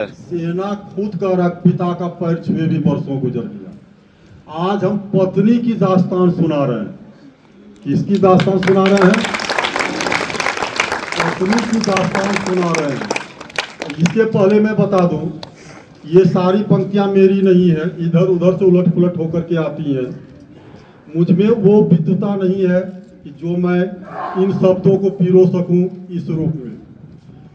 सेना खुद का पिता का पैर छुए भी बरसों गुजर गया। आज हम पत्नी की दास्तान सुना रहे हैं। किसकी दास्तान सुना रहे हैं? पत्नी की दास्तान सुना रहे हैं। इसके पहले मैं बता दूं, ये सारी पंक्तियां मेरी नहीं है, इधर उधर से उलट पुलट होकर के आती हैं। मुझ में वो विद्वता नहीं है कि जो मैं इन शब्दों को पिरो सकूं इस रूप में,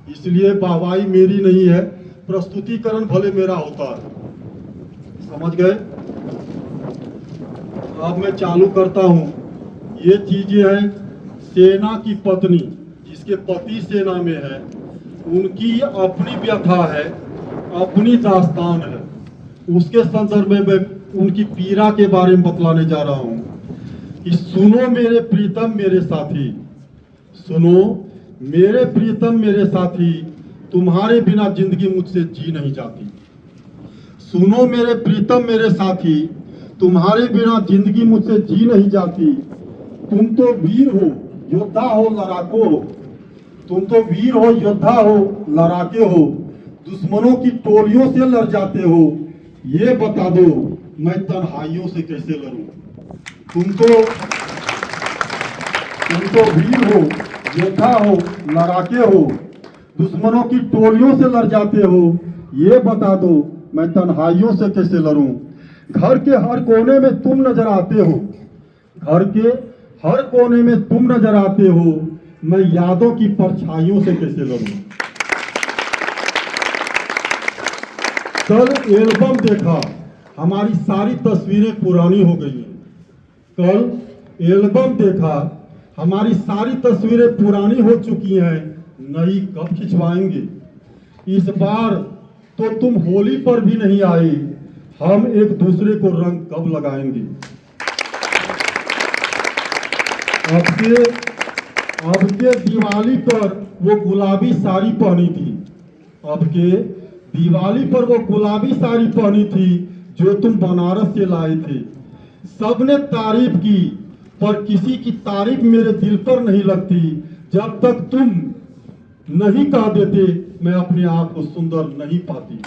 इसलिए वाहवाही मेरी नहीं है, प्रस्तुतिकरण भले मेरा होता है। समझ गए? अब मैं चालू करता हूं। ये चीजें हैं सेना की पत्नी, जिसके पति सेना में है, उनकी अपनी व्यथा है, अपनी दास्तान है। उसके संदर्भ में मैं उनकी पीड़ा के बारे में बतलाने जा रहा हूं कि सुनो मेरे प्रीतम मेरे साथी, सुनो मेरे प्रीतम मेरे साथी, तुम्हारे बिना जिंदगी मुझसे जी नहीं जाती। सुनो मेरे प्रीतम मेरे साथी, तुम्हारे बिना जिंदगी मुझसे जी नहीं जाती। तुम तो वीर हो, योद्धा हो, लड़ाको हो। तुम तो वीर हो, योद्धा हो, लड़ाके हो, दुश्मनों की टोलियों से लड़ जाते हो। ये बता दो मैं तन्हाइयों से कैसे लड़ूं? तुम तो वीर हो, योद्धा हो, लड़ाके हो, दुश्मनों की टोलियों से लड़ जाते हो। ये बता दो मैं तन्हाइयों से कैसे लड़ूं? घर के हर कोने में तुम नजर आते हो, घर के हर कोने में तुम नजर आते हो। मैं यादों की परछाइयों से कैसे लड़ूं? कल एल्बम देखा, हमारी सारी तस्वीरें पुरानी हो गई हैं। कल एल्बम देखा, हमारी सारी तस्वीरें पुरानी हो चुकी हैं। नई कब खिंचवाएंगे? इस बार तो तुम होली पर भी नहीं आए। हम एक दूसरे को रंग कब लगाएंगे? अब के दिवाली पर वो गुलाबी साड़ी पहनी थी। अब के दिवाली पर वो गुलाबी साड़ी पहनी थी जो तुम बनारस से लाए थे। सबने तारीफ की, पर किसी की तारीफ मेरे दिल पर नहीं लगती जब तक तुम नहीं कह देते मैं अपने आप को सुंदर नहीं पाती।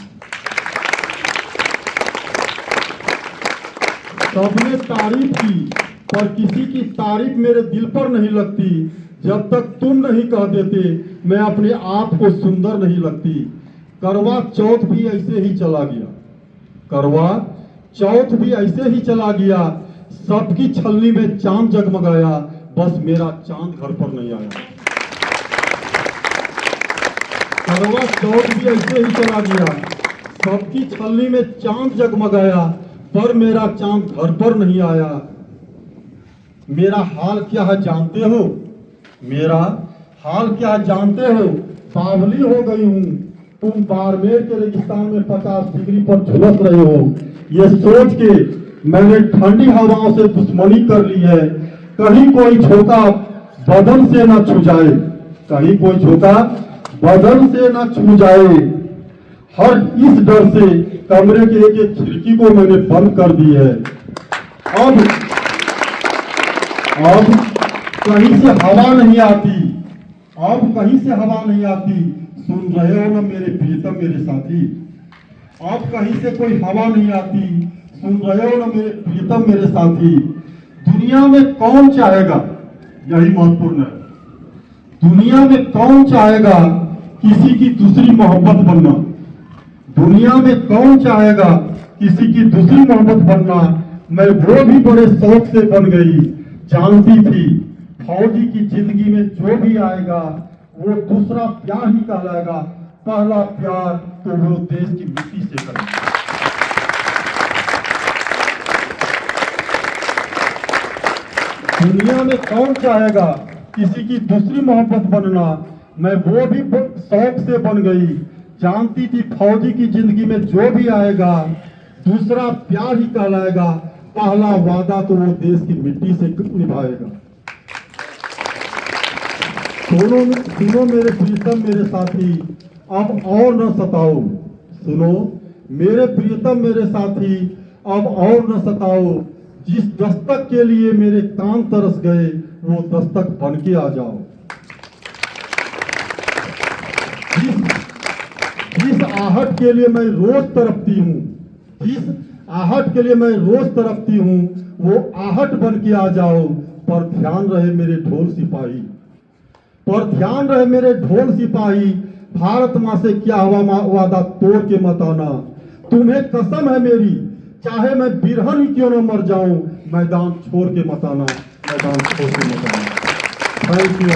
सबने तारीफ की, पर किसी की तारीफ मेरे दिल पर नहीं लगती जब तक तुम नहीं कह देते मैं अपने आप को सुंदर नहीं लगती। करवा चौथ भी ऐसे ही चला गया, करवा चौथ भी ऐसे ही चला गया। सबकी छलनी में चांद जगमगाया, बस मेरा चांद घर पर नहीं आया। करवा चौथ भी ऐसे ही चला गया, सबकी छलनी में चांद जगमगाया, पर मेरा चांद घर पर नहीं आया। मेरा हाल क्या है जानते हो? मेरा हाल क्या है जानते हो? बावली हो गई हूँ। तुम बाड़मेर के रेगिस्तान में 50 डिग्री पर झुलस रहे हो। ये सोच के मैंने ठंडी हवाओं से दुश्मनी कर ली है। कहीं कोई झोंका बदन से न छू जाए, कहीं कोई झोंका बदन से न छू जाए। हर इस डर से कमरे के एक एक खिड़की को मैंने बंद कर दी है। अब कहीं से हवा नहीं आती, अब कहीं से हवा नहीं आती। सुन रहे हो ना मेरे प्रीतम मेरे साथी? अब कहीं से कोई हवा नहीं आती, सुन रहे हो ना मेरे प्रीतम मेरे साथी? दुनिया में कौन चाहेगा, यही महत्वपूर्ण है, दुनिया में कौन चाहेगा किसी की दूसरी मोहब्बत बनना? दुनिया में कौन चाहेगा किसी की दूसरी मोहब्बत बनना? मैं वो भी बड़े शौक से बन गई, जानती थी फौजी की जिंदगी में जो भी आएगा वो दूसरा प्यार ही कहलाएगा। पहला प्यार तो वो देश की मिट्टी से करेगा। दुनिया में कौन चाहेगा किसी की दूसरी मोहब्बत बनना? मैं वो भी शौक से बन गई, जानती थी फौजी की जिंदगी में जो भी आएगा दूसरा प्यार ही कहलाएगा। पहला वादा तो वो देश की मिट्टी से निभाएगा। सुनो मेरे प्रीतम मेरे साथी, अब और न सताओ। सुनो मेरे प्रीतम मेरे साथी, अब और न सताओ। जिस दस्तक के लिए मेरे कान तरस गए वो दस्तक बन के आ जाओ। जिस आहट के लिए मैं रोज तड़पती हूँ, जिस आहट के लिए मैं रोज तड़पती हूँ, वो आहट बन के आ जाओ। पर ध्यान रहे मेरे ढोल सिपाही, पर ध्यान रहे मेरे ढोल सिपाही, भारत माँ से क्या हुआ वादा तोड़ के मत आना। तुम्हें कसम है मेरी, चाहे मैं बिरहन ही क्यों न मर जाऊं, मैदान छोड़ के मत आना, मैदान छोड़ के मत आना। Thank you.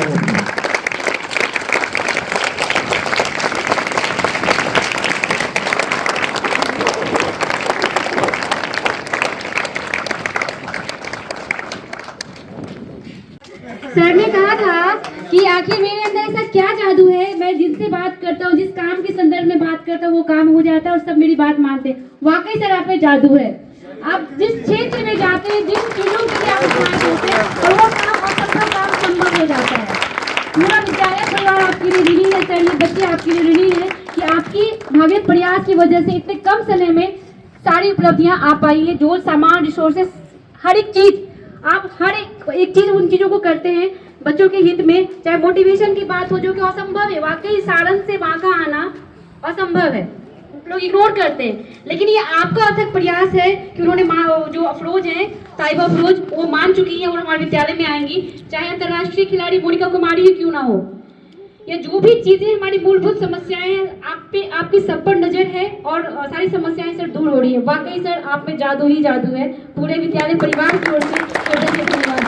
सर ने कहा था कि आखिर मेरे अंदर ऐसा क्या जादू है, मैं जिनसे बात करता हूँ, जिस काम के संदर्भ में बात करता हूँ, वो काम हो जाता है और सब मेरी बात मानते हैं। वाकई सर आप में जादू है। आप जिस क्षेत्र में जाते हैं, जिन चीजों के लिए आप इस्तेमाल करते हैं, और वो काम असंभव काम संभव हो जाता है। पूरा विद्यालय परिवार आपके लिए ऋणी है सर, ये बच्चे आपके लिए ऋणी है कि आपकी भागीरथ प्रयास की वजह से इतने कम समय में सारी उपलब्धियां आ पाई है। जो सामान, रिसोर्सेस, हर एक चीज, आप हर एक चीज उन चीजों को करते हैं बच्चों के हित में। चाहे मोटिवेशन की बात हो जो कि असंभव है, वाकई सारण से बांका आना असंभव है, लोग इग्नोर करते हैं, लेकिन ये आपका अथक प्रयास है कि उन्होंने जो अफरोज हैं, साहिबा अफरोज, वो मान चुकी हैं और हमारे विद्यालय में आएंगी, चाहे अंतर्राष्ट्रीय खिलाड़ी मोनिका कुमारी ही क्यों ना हो। ये जो भी चीजें हमारी मूलभूत समस्याएं हैं, आप पे, आपकी सब पर नजर है और सारी समस्याएं सर दूर हो रही है। वाकई सर आप में जादू ही जादू है। पूरे विद्यालय परिवार की ओर से धन्यवाद।